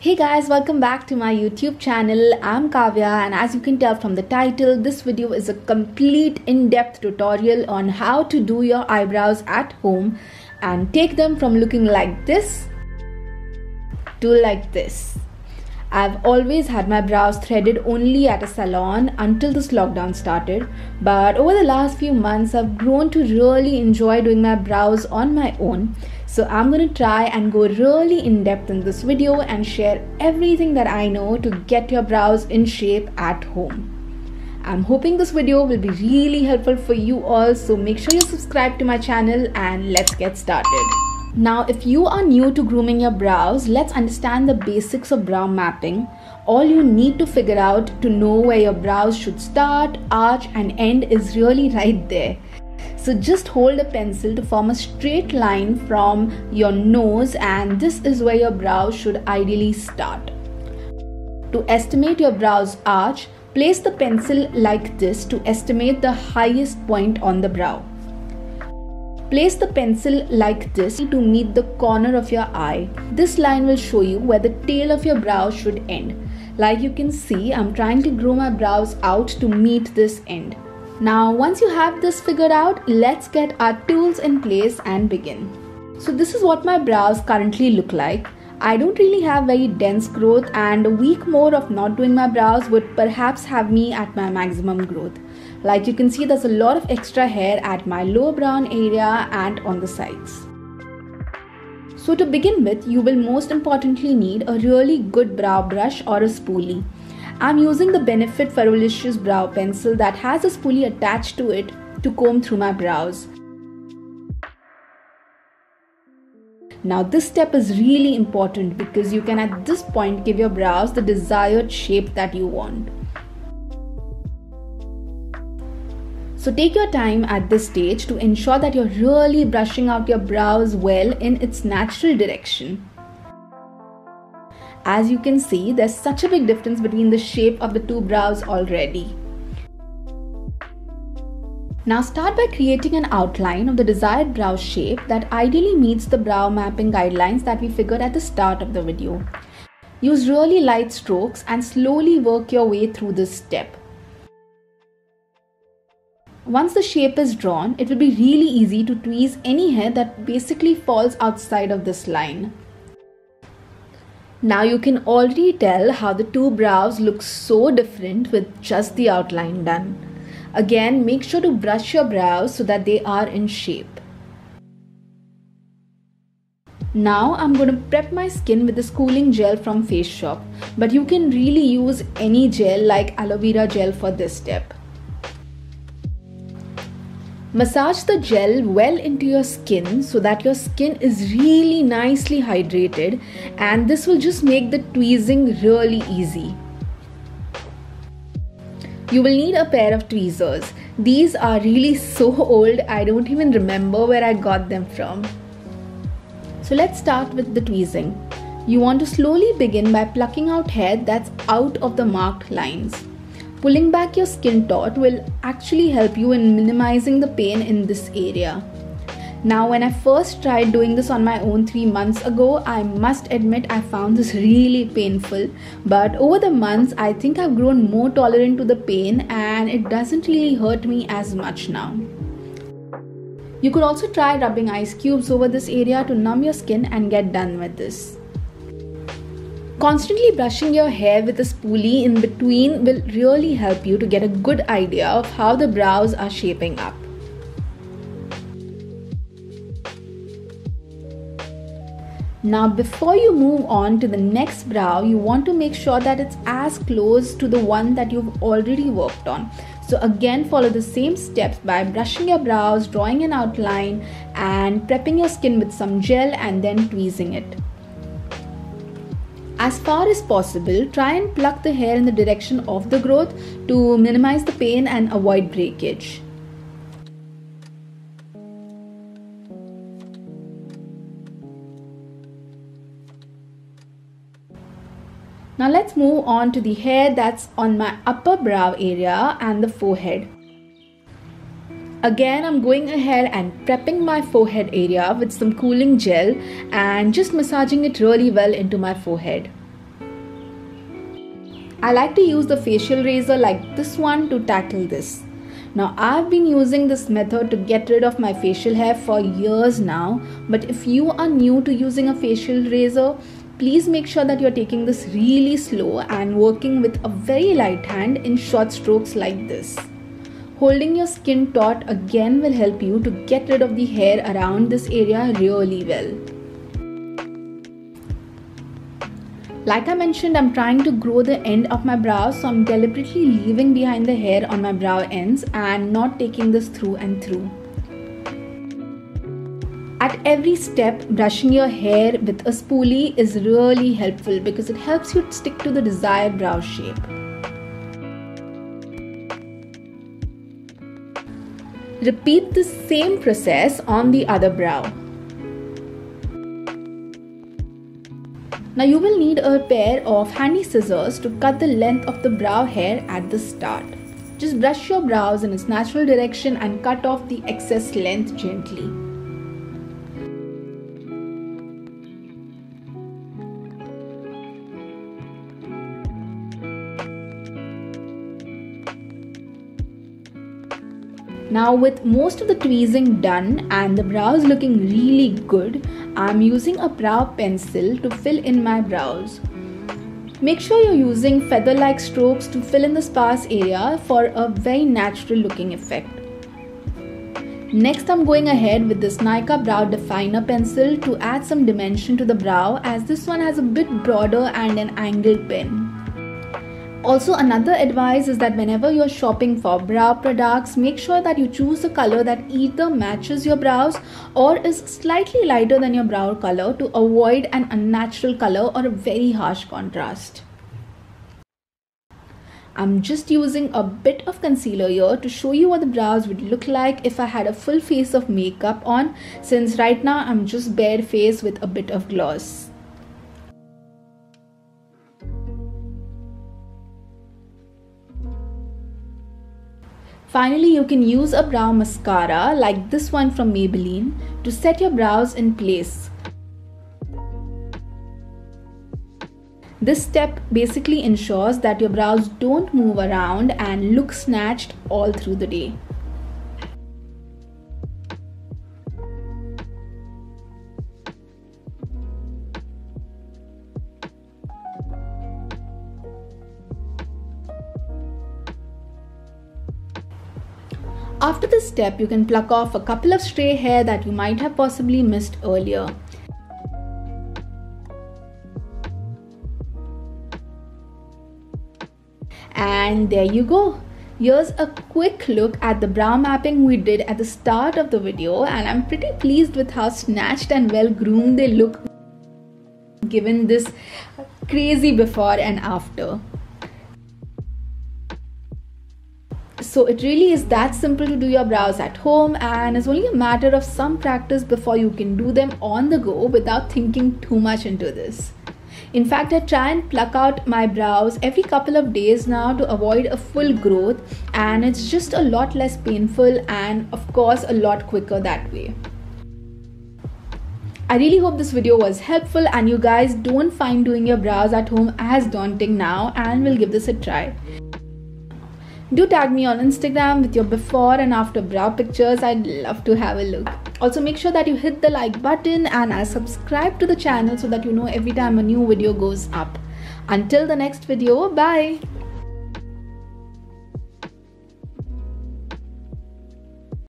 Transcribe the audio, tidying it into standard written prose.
Hey guys, welcome back to my YouTube channel. I'm Kavya, and as you can tell from the title, this video is a complete in-depth tutorial on how to do your eyebrows at home and take them from looking like this to like this. I've always had my brows threaded only at a salon until this lockdown started, but over the last few months I've grown to really enjoy doing my brows on my own. So I'm going to try and go really in depth in this video and share everything that I know to get your brows in shape at home. I'm hoping this video will be really helpful for you all, so make sure you subscribe to my channel and let's get started. Now, if you are new to grooming your brows, let's understand the basics of brow mapping. All you need to figure out to know where your brows should start, arch and end is really right there. So just hold a pencil to form a straight line from your nose, and this is where your brows should ideally start. To estimate your brows arch, place the pencil like this to estimate the highest point on the brow. Place the pencil like this to meet the corner of your eye. This line will show you where the tail of your brow should end. Like you can see, I'm trying to grow my brows out to meet this end. Now, once you have this figured out, let's get our tools in place and begin. So this is what my brows currently look like. I don't really have very dense growth, and a week more of not doing my brows would perhaps have me at my maximum growth. Like you can see, there's a lot of extra hair at my lower brow area and on the sides. So to begin with, you will most importantly need a really good brow brush or a spoolie. I'm using the Benefit Ferrulicious brow pencil that has a spoolie attached to it to comb through my brows. Now this step is really important because you can at this point give your brows the desired shape that you want. So take your time at this stage to ensure that you're really brushing out your brows well in its natural direction. As you can see, there's such a big difference between the shape of the two brows already. Now start by creating an outline of the desired brow shape that ideally meets the brow mapping guidelines that we figured at the start of the video. Use really light strokes and slowly work your way through this step. Once the shape is drawn, it will be really easy to tweeze any hair that basically falls outside of this line. Now you can already tell how the two brows look so different with just the outline done. Again, make sure to brush your brows so that they are in shape. Now I'm going to prep my skin with this cooling gel from Face Shop, but you can really use any gel like aloe vera gel for this step. Massage the gel well into your skin so that your skin is really nicely hydrated, and this will just make the tweezing really easy. You will need a pair of tweezers. These are really so old, I don't even remember where I got them from. So let's start with the tweezing. You want to slowly begin by plucking out hair that's out of the marked lines. Pulling back your skin taut will actually help you in minimizing the pain in this area. Now, when I first tried doing this on my own 3 months ago, I must admit I found this really painful. But over the months, I think I've grown more tolerant to the pain and it doesn't really hurt me as much now. You could also try rubbing ice cubes over this area to numb your skin and get done with this. Constantly brushing your hair with a spoolie in between will really help you to get a good idea of how the brows are shaping up. Now before you move on to the next brow, you want to make sure that it's as close to the one that you've already worked on. So again, follow the same steps by brushing your brows, drawing an outline and prepping your skin with some gel and then tweezing it. As far as possible, try and pluck the hair in the direction of the growth to minimize the pain and avoid breakage. Now let's move on to the hair that's on my upper brow area and the forehead. Again, I'm going ahead and prepping my forehead area with some cooling gel and just massaging it really well into my forehead. I like to use the facial razor like this one to tackle this. Now I've been using this method to get rid of my facial hair for years now, but if you are new to using a facial razor, please make sure that you're taking this really slow and working with a very light hand in short strokes like this. Holding your skin taut again will help you to get rid of the hair around this area really well. Like I mentioned, I'm trying to grow the end of my brows, so I'm deliberately leaving behind the hair on my brow ends and not taking this through and through. At every step, brushing your hair with a spoolie is really helpful because it helps you stick to the desired brow shape. Repeat the same process on the other brow. Now you will need a pair of handy scissors to cut the length of the brow hair at the start. Just brush your brows in its natural direction and cut off the excess length gently. Now with most of the tweezing done and the brows looking really good, I'm using a brow pencil to fill in my brows. Make sure you're using feather-like strokes to fill in the sparse area for a very natural looking effect. Next, I'm going ahead with this Nykaa Brow Definer pencil to add some dimension to the brow, as this one has a bit broader and an angled pen. Also, another advice is that whenever you're shopping for brow products, make sure that you choose a color that either matches your brows or is slightly lighter than your brow color to avoid an unnatural color or a very harsh contrast. I'm just using a bit of concealer here to show you what the brows would look like if I had a full face of makeup on, since right now I'm just bare face with a bit of gloss. Finally, you can use a brow mascara like this one from Maybelline to set your brows in place. This step basically ensures that your brows don't move around and look snatched all through the day. After this step, you can pluck off a couple of stray hair that you might have possibly missed earlier. And there you go. Here's a quick look at the brow mapping we did at the start of the video, and I'm pretty pleased with how snatched and well groomed they look given this crazy before and after. So it really is that simple to do your brows at home, and it's only a matter of some practice before you can do them on the go without thinking too much into this. In fact, I try and pluck out my brows every couple of days now to avoid a full growth, and it's just a lot less painful and of course a lot quicker that way. I really hope this video was helpful and you guys don't find doing your brows at home as daunting now and will give this a try. Do tag me on Instagram with your before and after brow pictures. I'd love to have a look. Also, make sure that you hit the like button and subscribe to the channel so that you know every time a new video goes up. Until the next video, bye!